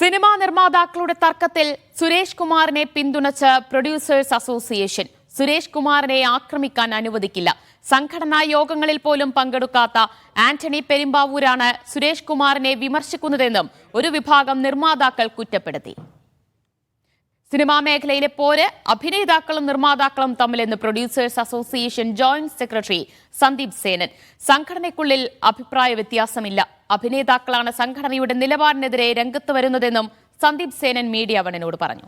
Cinema നിർമ്മാതാക്കളുടെ തർക്കത്തിൽ സുരേഷ് കുമാറിനെ പിന്തുണച്ച് പ്രൊഡ്യൂസേഴ്സ് അസോസിയേഷൻ. സുരേഷ് കുമാറിനെ ആക്രമിക്കാൻ അനുവദിക്കില്ല. സംഘടനാ യോഗങ്ങളിൽ പോലും പങ്കെടുക്കാത്ത ആന്റണി പെരുമ്പാവൂരാണ് സുരേഷ് കുമാറിനെ വിമർശിക്കുന്നതെന്നും ഒരു വിഭാഗം നിർമ്മാതാക്കൾ കുറ്റപ്പെടുത്തി. സിനിമാ മേഖലയിലെ പോര് അഭിനേതാക്കളും നിർമ്മാതാക്കളും തമ്മിലെന്ന് producers association joint secretary Sandeep Senan. സംഘടനയ്ക്കുള്ളിൽ അഭിപ്രായ വ്യത്യാസമില്ല. അഭിനേതാക്കളാണ് സംഘടനയുടെ നിലപാടിനെതിരെ രംഗത്ത് വരുന്നതെന്നും സന്ദീപ് സേനൻ മീഡിയ വണിനോട് പറഞ്ഞു.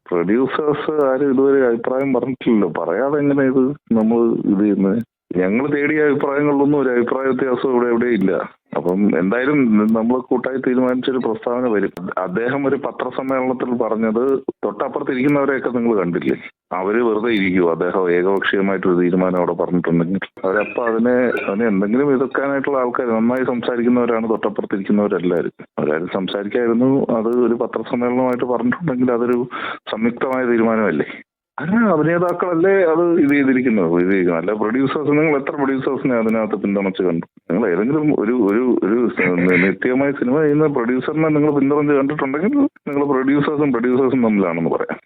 പ്രൊഡ്യൂസേഴ്സ് ആരും ഇതുവരെ അഭിപ്രായം പറഞ്ഞിട്ടില്ലല്ലോ. പറയാതെ എങ്ങനെ ഇത് നമ്മൾ ഇത് ചെയ്യുന്നത്? ഞങ്ങൾ തേടിയ അഭിപ്രായങ്ങളിലൊന്നും ഒരു അഭിപ്രായ വ്യത്യാസം ഇവിടെ ഇല്ല. അപ്പം എന്തായാലും നമ്മൾ കൂട്ടായി തീരുമാനിച്ചൊരു പ്രസ്താവന വരും. അദ്ദേഹം ഒരു പത്രസമ്മേളനത്തിൽ പറഞ്ഞത് തൊട്ടപ്പുറത്തിരിക്കുന്നവരെയൊക്കെ നിങ്ങൾ കണ്ടില്ലേ, അവര് വെറുതെ ഇരിക്കുമോ? അദ്ദേഹം ഏകപക്ഷീയമായിട്ടൊരു തീരുമാനം അവിടെ പറഞ്ഞിട്ടുണ്ടെങ്കിൽ അവരപ്പം അതിനെ എന്തെങ്കിലും എതിർക്കാനായിട്ടുള്ള ആൾക്കാർ, നന്നായി സംസാരിക്കുന്നവരാണ് തൊട്ടപ്പുറത്തിരിക്കുന്നവരെല്ലാവരും. അവരാരും സംസാരിക്കായിരുന്നു. അത് ഒരു പത്രസമ്മേളനമായിട്ട് പറഞ്ഞിട്ടുണ്ടെങ്കിൽ അതൊരു സംയുക്തമായ തീരുമാനമല്ലേ. അങ്ങനെ അഭിനേതാക്കളല്ലേ അത് ഇത് ചെയ്തിരിക്കുന്നത്. അല്ല പ്രൊഡ്യൂസേഴ്സ്, നിങ്ങൾ എത്ര പ്രൊഡ്യൂസേഴ്സിനെ അതിനകത്ത് പിന്തുണച്ച് കണ്ടു? നിങ്ങൾ ഏതെങ്കിലും ഒരു നിത്യമായി സിനിമ ചെയ്യുന്ന പ്രൊഡ്യൂസറിനെ നിങ്ങൾ പിന്തുണച്ച് കണ്ടിട്ടുണ്ടെങ്കിൽ നിങ്ങൾ പ്രൊഡ്യൂസേഴ്സും തമ്മിലാണെന്ന് പറയാം.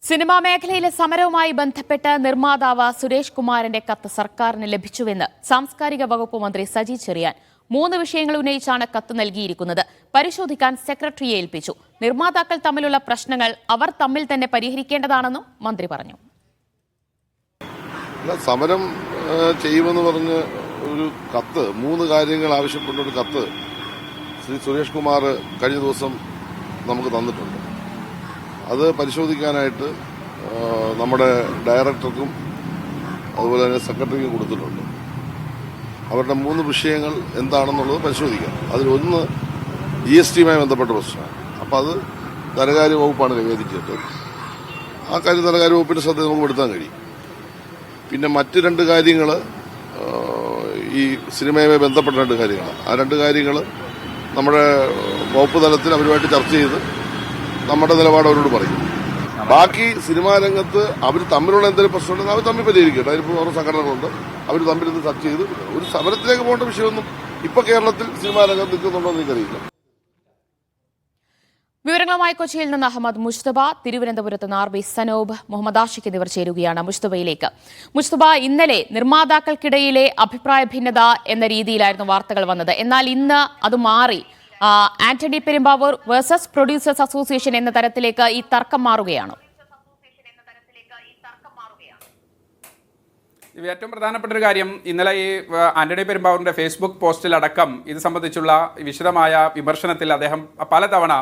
സിനിമാ മേഖലയിലെ സമരവുമായി ബന്ധപ്പെട്ട് നിർമ്മാതാവ് സുരേഷ് കുമാറിന്റെ കത്ത് സർക്കാരിന് ലഭിച്ചുവെന്ന് സാംസ്കാരിക വകുപ്പ് മന്ത്രി സജി ചെറിയാൻ. 3 വിഷയങ്ങൾ ഉന്നയിച്ചാണ് കത്ത് നൽകിയിരിക്കുന്നത്. പരിശോധിക്കാൻ സെക്രട്ടറിയെ ഏൽപ്പിച്ചു. നിർമ്മാതാക്കൾ തമ്മിലുള്ള പ്രശ്നങ്ങൾ അവർ തമ്മിൽ തന്നെ പരിഹരിക്കേണ്ടതാണെന്നും മന്ത്രി പറഞ്ഞു. സമരം ചെയ്യുമെന്ന് പറഞ്ഞ് ഒരു കത്ത്, 3 കാര്യങ്ങൾ ആവശ്യപ്പെട്ട ഒരു കത്ത് ശ്രീ സുരേഷ് കുമാർ കഴിഞ്ഞ ദിവസം നമുക്ക് തന്നിട്ടുണ്ട്. അത് പരിശോധിക്കാനായിട്ട് നമ്മുടെ ഡയറക്ടർക്കും അതുപോലെ തന്നെ സെക്രട്ടറിക്കും കൊടുത്തിട്ടുണ്ട്. അവരുടെ 3 വിഷയങ്ങൾ എന്താണെന്നുള്ളത് പരിശോധിക്കാം. അതിലൊന്ന് GSTയുമായി ബന്ധപ്പെട്ട പ്രശ്നമാണ്. അപ്പോൾ അത് ധനകാര്യ വകുപ്പാണ് കൈകാര്യം ചെയ്തത്. ആ കാര്യം ധനകാര്യ വകുപ്പിന്റെ ശ്രദ്ധ നമുക്ക് പെടുത്താൻ കഴിയും. പിന്നെ മറ്റ് 2 കാര്യങ്ങൾ ഈ സിനിമയുമായി ബന്ധപ്പെട്ട 2 കാര്യങ്ങൾ. ആ 2 കാര്യങ്ങൾ നമ്മുടെ വകുപ്പ് തലത്തിൽ അവരുമായിട്ട് ചർച്ച ചെയ്ത് നമ്മുടെ നിലപാട് അവരോട് പറയും. ബാക്കി സിനിമാ രംഗത്ത് അവർ തമ്മിലുള്ള എന്തെങ്കിലും പ്രശ്നമുണ്ടെങ്കിൽ അവർ തമ്മിൽ പരിഹരിക്കട്ടെ. അതിലിപ്പോൾ ഓരോ സംഘടനകളുണ്ട്, അവർ തമ്മിലിന്ന് ചർച്ച ചെയ്ത് ഒരു സമരത്തിലേക്ക് പോകേണ്ട വിഷയമൊന്നും ഇപ്പൊ കേരളത്തിൽ സിനിമാ രംഗത്ത് നിൽക്കുന്നുണ്ടോ എന്ന് എനിക്കറിയില്ല. വിവരങ്ങളുമായി കൊച്ചിയിൽ നിന്ന് അഹമ്മദ് മുസ്തഫ, തിരുവനന്തപുരത്ത് നിന്ന് RB സനോബ്, മുഹമ്മദ് ആഷിഖ് എന്നിവർ ചേരുകയാണ്. മുസ്തഫയിലേക്ക്. മുസ്തഫ, ഇന്നലെ നിർമ്മാതാക്കൾക്കിടയിലെ അഭിപ്രായ ഭിന്നത എന്ന രീതിയിലായിരുന്നു വാർത്തകൾ വന്നത്. എന്നാൽ ഇന്ന് അത് മാറി Antony Perumbavoor versus producers association എന്ന തരത്തിലേക്ക് ഈ തർക്കം മാറുകയാണ്. ഏറ്റവും പ്രധാനപ്പെട്ട ഒരു കാര്യം, ഇന്നലെ ഈ ആന്റണി പെരുമ്പാവൂരിന്റെ ഫേസ്ബുക്ക് പോസ്റ്റിലടക്കം ഇത് സംബന്ധിച്ചുള്ള വിശദമായ വിമർശനത്തിൽ അദ്ദേഹം പലതവണ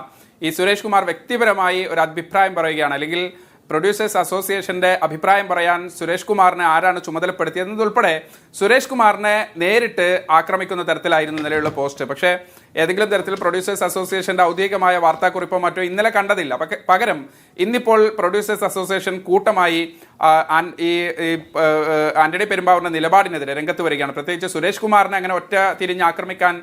ഈ സുരേഷ് കുമാർ വ്യക്തിപരമായി ഒരു അഭിപ്രായം പറയുകയാണ്, അല്ലെങ്കിൽ പ്രൊഡ്യൂസേഴ്സ് അസോസിയേഷന്റെ അഭിപ്രായം പറയാൻ സുരേഷ് കുമാറിനെ ആരാണ് ചുമതലപ്പെടുത്തിയതെന്നതുൾപ്പെടെ സുരേഷ് കുമാറിനെ നേരിട്ട് ആക്രമിക്കുന്ന തരത്തിലായിരുന്നു ഇന്നലെയുള്ള പോസ്റ്റ്. പക്ഷേ ഏതെങ്കിലും തരത്തിൽ പ്രൊഡ്യൂസേഴ്സ് അസോസിയേഷന്റെ ഔദ്യോഗികമായ വാർത്താക്കുറിപ്പോ മറ്റോ ഇന്നലെ കണ്ടതില്ല. പകരം ഇന്നിപ്പോൾ പ്രൊഡ്യൂസേഴ്സ് അസോസിയേഷൻ കൂട്ടമായി ഈ ആന്റണി പെരുമ്പാവൂരിന്റെ നിലപാടിനെതിരെ രംഗത്ത് വരികയാണ്. പ്രത്യേകിച്ച് സുരേഷ് കുമാറിനെ അങ്ങനെ ഒറ്റ തിരിഞ്ഞ് ആക്രമിക്കാൻ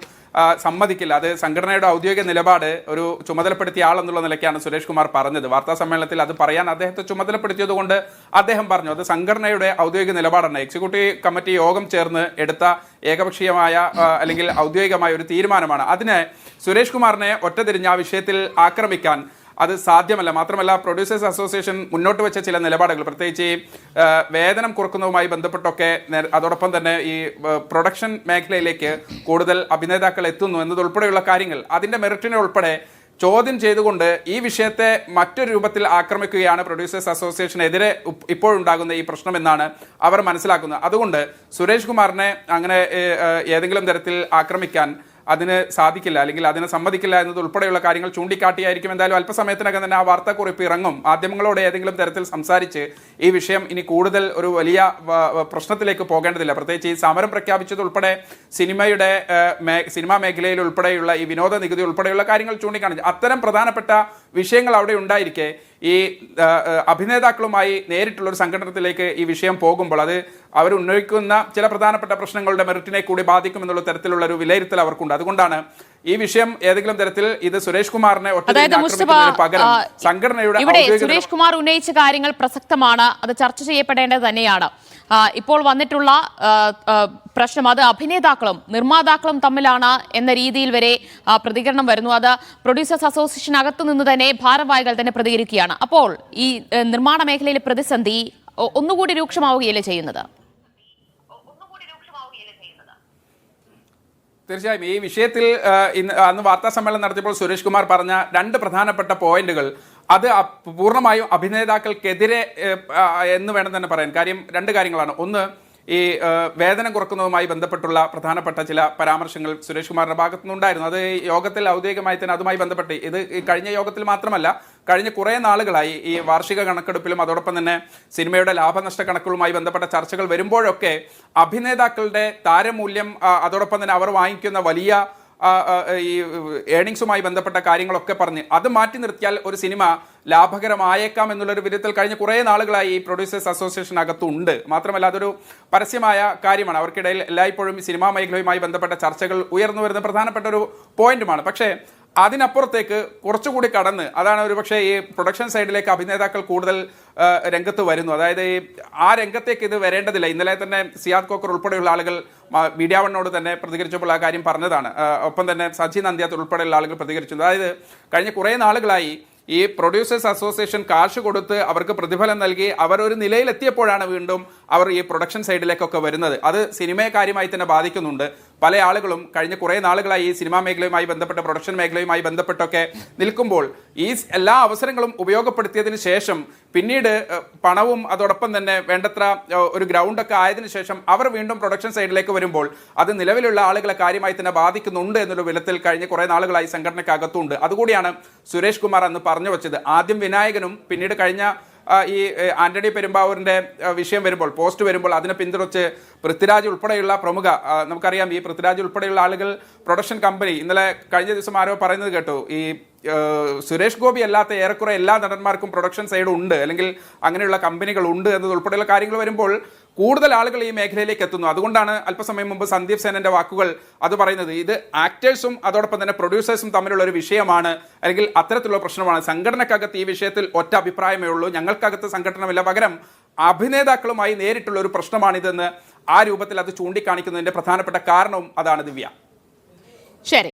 സമ്മതിക്കില്ല. അത് സംഘടനയുടെ ഔദ്യോഗിക നിലപാട്, ഒരു ചുമതലപ്പെടുത്തിയ ആളെന്നുള്ള നിലയ്ക്കാണ് സുരേഷ് കുമാർ പറഞ്ഞത്. വാർത്താ സമ്മേളനത്തിൽ അത് പറയാൻ അദ്ദേഹത്തെ ചുമതലപ്പെടുത്തിയത് കൊണ്ട് അദ്ദേഹം പറഞ്ഞു അത് സംഘടനയുടെ ഔദ്യോഗിക നിലപാടാണ്. എക്സിക്യൂട്ടീവ് കമ്മിറ്റി യോഗം ചേർന്ന് എടുത്ത ഏകപക്ഷീയമായ അല്ലെങ്കിൽ ഔദ്യോഗികമായ ഒരു തീരുമാനമാണ്. അതിന് സുരേഷ് കുമാറിനെ ഒറ്റതിരിഞ്ഞ ആ വിഷയത്തിൽ ആക്രമിക്കാൻ അത് സാധ്യമല്ല. മാത്രമല്ല പ്രൊഡ്യൂസേഴ്സ് അസോസിയേഷൻ മുന്നോട്ട് വെച്ച ചില നിലപാടുകൾ, പ്രത്യേകിച്ച് ഈ വേതനം കുറക്കുന്നതുമായി ബന്ധപ്പെട്ടൊക്കെ, അതോടൊപ്പം തന്നെ ഈ പ്രൊഡക്ഷൻ മേഖലയിലേക്ക് കൂടുതൽ അഭിനേതാക്കൾ എത്തുന്നു എന്നതുൾപ്പെടെയുള്ള കാര്യങ്ങൾ, അതിൻ്റെ മെറിറ്റിനെ ഉൾപ്പെടെ ചോദ്യം ചെയ്തുകൊണ്ട് ഈ വിഷയത്തെ മറ്റൊരു രൂപത്തിൽ ആക്രമിക്കുകയാണ് പ്രൊഡ്യൂസേഴ്സ് അസോസിയേഷനെതിരെ ഇപ്പോഴുണ്ടാകുന്ന ഈ പ്രശ്നമെന്നാണ് അവർ മനസ്സിലാക്കുന്നത്. അതുകൊണ്ട് സുരേഷ് കുമാറിനെ അങ്ങനെ ഏതെങ്കിലും തരത്തിൽ ആക്രമിക്കാൻ അതിന് സാധിക്കില്ല, അല്ലെങ്കിൽ അതിന് സമ്മതിക്കില്ല എന്നതുൾപ്പെടെയുള്ള കാര്യങ്ങൾ ചൂണ്ടിക്കാട്ടിയായിരിക്കും എന്തായാലും അല്പസമയത്തിനകം തന്നെ ആ വാർത്താക്കുറിപ്പ് ഇറങ്ങും. മാധ്യമങ്ങളോട് ഏതെങ്കിലും തരത്തിൽ സംസാരിച്ച് ഈ വിഷയം ഇനി കൂടുതൽ ഒരു വലിയ പ്രശ്നത്തിലേക്ക് പോകേണ്ടതില്ല. പ്രത്യേകിച്ച് ഈ സമരം പ്രഖ്യാപിച്ചതുൾപ്പെടെ സിനിമാ മേഖലയിൽ ഉൾപ്പെടെയുള്ള ഈ വിനോദ നികുതി ഉൾപ്പെടെയുള്ള കാര്യങ്ങൾ ചൂണ്ടിക്കാണിച്ചു. അത്തരം പ്രധാനപ്പെട്ട വിഷയങ്ങൾ അവിടെ ഉണ്ടായിരിക്കെ ഈ അഭിനേതാക്കളുമായി നേരിട്ടുള്ളൊരു സംഘടനത്തിലേക്ക് ഈ വിഷയം പോകുമ്പോൾ അത് അവരുന്നയിക്കുന്ന ചില പ്രധാനപ്പെട്ട പ്രശ്നങ്ങളുടെ മെറിറ്റിനെ കൂടി ബാധിക്കുമെന്നുള്ള തരത്തിലുള്ള ഒരു വിലയിരുത്തൽ അവർക്കുണ്ട്. അതുകൊണ്ടാണ് ഈ വിഷയം ഏതെങ്കിലും തരത്തിൽ ഇത് സുരേഷ് കുമാറിനെ പകരം സംഘടനയുടെ സുരേഷ് കുമാർ ഉന്നയിച്ച കാര്യങ്ങൾ പ്രസക്തമാണ്, അത് ചർച്ച ചെയ്യപ്പെടേണ്ടത് തന്നെയാണ്. ഇപ്പോൾ വന്നിട്ടുള്ള പ്രശ്നം അത് അഭിനേതാക്കളും നിർമ്മാതാക്കളും തമ്മിലാണ് എന്ന രീതിയിൽ വരെ പ്രതികരണം വരുന്നു. അത് പ്രൊഡ്യൂസേഴ്സ് അസോസിയേഷനകത്തു നിന്ന് തന്നെ ഭാരവാഹികൾ തന്നെ പ്രതികരിക്കുകയാണ്. അപ്പോൾ ഈ നിർമ്മാണ മേഖലയിലെ പ്രതിസന്ധി ഒന്നുകൂടി രൂക്ഷമാവുകയല്ലേ ചെയ്യുന്നത്? തീർച്ചയായും ഈ വിഷയത്തിൽ അന്ന് വാർത്താ സമ്മേളനം നടത്തിയപ്പോൾ സുരേഷ് കുമാർ പറഞ്ഞ രണ്ട് പ്രധാനപ്പെട്ട പോയിന്റുകൾ അത് പൂർണ്ണമായും അഭിനേതാക്കൾക്കെതിരെ എന്ന് വേണം തന്നെ പറയാൻ. കാര്യം രണ്ട് കാര്യങ്ങളാണ്. ഒന്ന്, ഈ വേതനം കുറക്കുന്നതുമായി ബന്ധപ്പെട്ടുള്ള പ്രധാനപ്പെട്ട ചില പരാമർശങ്ങൾ സുരേഷ് കുമാറിന്റെ ഭാഗത്തു നിന്നുണ്ടായിരുന്നു. അത് യോഗത്തിൽ ഔദ്യോഗികമായി തന്നെ അതുമായി ബന്ധപ്പെട്ട് ഇത് കഴിഞ്ഞ യോഗത്തിൽ മാത്രമല്ല കഴിഞ്ഞ കുറേ നാളുകളായി ഈ വാർഷിക കണക്കെടുപ്പിലും അതോടൊപ്പം തന്നെ സിനിമയുടെ ലാഭനഷ്ട കണക്കുകളുമായി ബന്ധപ്പെട്ട ചർച്ചകൾ വരുമ്പോഴൊക്കെ അഭിനേതാക്കളുടെ താരമൂല്യം അതോടൊപ്പം തന്നെ അവർ വാങ്ങിക്കുന്ന വലിയ ഈ ഏണിങ്സുമായി ബന്ധപ്പെട്ട കാര്യങ്ങളൊക്കെ പറഞ്ഞ് അത് മാറ്റി നിർത്തിയാൽ ഒരു സിനിമ ലാഭകരമായേക്കാം എന്നുള്ളൊരു വിധത്തിൽ കഴിഞ്ഞ കുറേ നാളുകളായി ഈ പ്രൊഡ്യൂസേഴ്സ് അസോസിയേഷൻ അകത്തുണ്ട്. മാത്രമല്ല അതൊരു പരസ്യമായ കാര്യമാണ്. അവർക്കിടയിൽ എല്ലായ്പ്പോഴും ഈ സിനിമാ മേഖലയുമായി ബന്ധപ്പെട്ട ചർച്ചകൾ ഉയർന്നു വരുന്ന പ്രധാനപ്പെട്ട ഒരു പോയിന്റുമാണ്. പക്ഷേ അതിനപ്പുറത്തേക്ക് കുറച്ചുകൂടി കടന്ന് അതാണ് ഒരു പക്ഷേ ഈ പ്രൊഡക്ഷൻ സൈഡിലേക്ക് അഭിനേതാക്കൾ കൂടുതൽ രംഗത്ത് വരുന്നു. അതായത് ആ രംഗത്തേക്ക് ഇത് വരേണ്ടതില്ല. ഇന്നലെ തന്നെ സിയാദ് കോക്കർ ഉൾപ്പെടെയുള്ള ആളുകൾ മീഡിയ വണ്ണോട് തന്നെ പ്രതികരിച്ചപ്പോൾ ആ കാര്യം പറഞ്ഞതാണ്. ഒപ്പം തന്നെ സജി നന്ദിയാത്ത് ഉൾപ്പെടെയുള്ള ആളുകൾ പ്രതികരിച്ചു. അതായത് കഴിഞ്ഞ കുറേ നാളുകളായി ഈ പ്രൊഡ്യൂസേഴ്സ് അസോസിയേഷൻ കാശ് കൊടുത്ത് അവർക്ക് പ്രതിഫലം നൽകി അവർ ഒരു നിലയിലെത്തിയപ്പോഴാണ് വീണ്ടും അവർ ഈ പ്രൊഡക്ഷൻ സൈഡിലേക്കൊക്കെ വരുന്നത്. അത് സിനിമയെ കാര്യമായി തന്നെ ബാധിക്കുന്നുണ്ട്. പല ആളുകളും കഴിഞ്ഞ കുറേ നാളുകളായി ഈ സിനിമാ മേഖലയുമായി ബന്ധപ്പെട്ട പ്രൊഡക്ഷൻ മേഖലയുമായി ബന്ധപ്പെട്ടൊക്കെ നിൽക്കുമ്പോൾ ഈ എല്ലാ അവസരങ്ങളും ഉപയോഗപ്പെടുത്തിയതിന് ശേഷം പിന്നീട് പണവും അതോടൊപ്പം തന്നെ വേണ്ടത്ര ഒരു ഗ്രൗണ്ടൊക്കെ ആയതിനു ശേഷം അവർ വീണ്ടും പ്രൊഡക്ഷൻ സൈഡിലേക്ക് വരുമ്പോൾ അത് നിലവിലുള്ള ആളുകളെ കാര്യമായി തന്നെ ബാധിക്കുന്നുണ്ട് എന്നൊരു വിധത്തിൽ കഴിഞ്ഞ കുറേ നാളുകളായി സംഘടനയ്ക്കകത്തുണ്ട്. അതുകൂടിയാണ് സുരേഷ് കുമാർ അന്ന് പറഞ്ഞു വച്ചത്. ആദ്യം വിനായകനും പിന്നീട് കഴിഞ്ഞ ഈ ആന്റണി പെരുമ്പാവൂരിന്റെ വിഷയം വരുമ്പോൾ പോസ്റ്റ് വരുമ്പോൾ അതിനെ പിന്തുണച്ച് പൃഥ്വിരാജ് ഉൾപ്പെടെയുള്ള പ്രമുഖ നമുക്കറിയാം ഈ പൃഥ്വിരാജ് ഉൾപ്പെടെയുള്ള ആളുകൾ പ്രൊഡക്ഷൻ കമ്പനി ഇന്നലെ കഴിഞ്ഞ ദിവസം ആരോ പറയുന്നത് കേട്ടു ഈ സുരേഷ് ഗോപി അല്ലാത്ത ഏറെക്കുറെ എല്ലാ നടന്മാർക്കും പ്രൊഡക്ഷൻ സൈഡ് ഉണ്ട് അല്ലെങ്കിൽ അങ്ങനെയുള്ള കമ്പനികൾ ഉണ്ട് എന്നതുൾപ്പെടെയുള്ള കാര്യങ്ങൾ വരുമ്പോൾ കൂടുതൽ ആളുകൾ ഈ മേഖലയിലേക്ക് എത്തുന്നു. അതുകൊണ്ടാണ് അല്പസമയം മുമ്പ് സന്ദീപ് സേനന്റെ വാക്കുകൾ അത് പറയുന്നത്. ഇത് ആക്ടേഴ്സും അതോടൊപ്പം തന്നെ പ്രൊഡ്യൂസേഴ്സും തമ്മിലുള്ള ഒരു വിഷയമാണ് അല്ലെങ്കിൽ അത്തരത്തിലുള്ള പ്രശ്നമാണ്. സംഘടനക്കകത്ത് ഈ വിഷയത്തിൽ ഒറ്റ അഭിപ്രായമേ ഉള്ളൂ, ഞങ്ങൾക്കകത്ത് സംഘടനമില്ല, പകരം അഭിനേതാക്കളുമായി നേരിട്ടുള്ള ഒരു പ്രശ്നമാണിതെന്ന് ആ രൂപത്തിൽ അത് ചൂണ്ടിക്കാണിക്കുന്നതിന്റെ പ്രധാനപ്പെട്ട കാരണവും അതാണ്. ദിവ്യ, ശരി.